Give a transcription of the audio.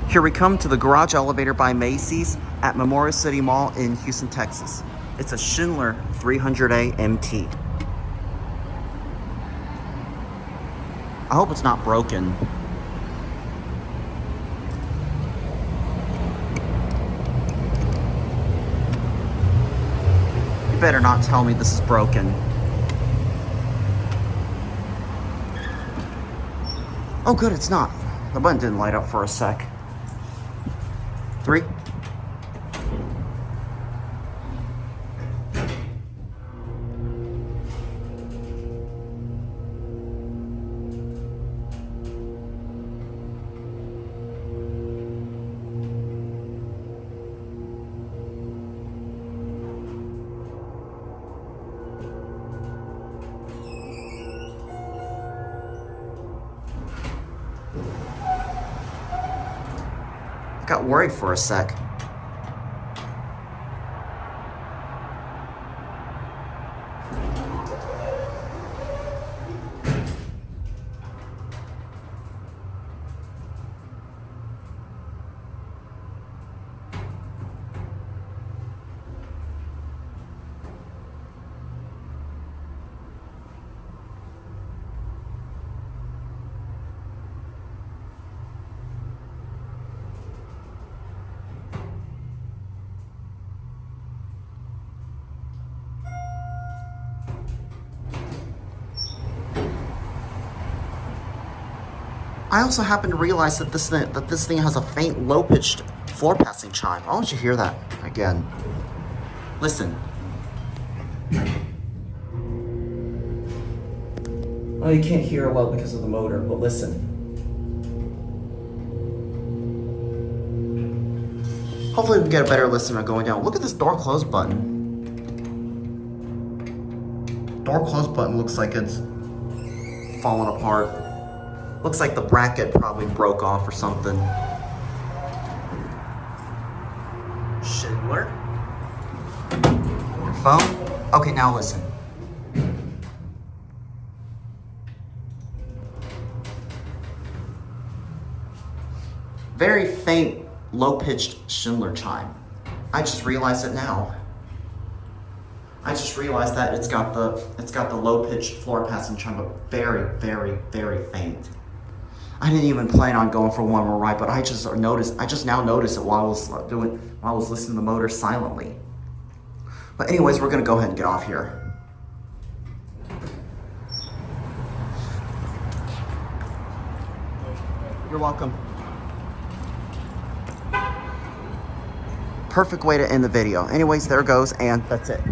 Here we come to the garage elevator by Macy's at Memorial City Mall in Houston, Texas. It's a Schindler 300A MT. I hope it's not broken. You better not tell me this is broken. Oh good, it's not. The button didn't light up for a sec. 3. Got worried for a sec. I also happen to realize that this thing has a faint, low-pitched floor passing chime. Why don't you hear that again? Listen. Oh, you can't hear it well because of the motor, but listen. Hopefully we can get a better listen by going down. Look at this door close button. Door close button looks like it's falling apart. Looks like the bracket probably broke off or something. Schindler. Your phone? Okay, now listen. Very faint, low-pitched Schindler chime. I just realized it now. I just realized that it's got the low-pitched floor passing chime, but very, very, very faint. I didn't even plan on going for one more right, but I just now noticed it while I was listening to the motor silently. But anyways, we're gonna go ahead and get off here. You're welcome. Perfect way to end the video. Anyways, there goes, and that's it.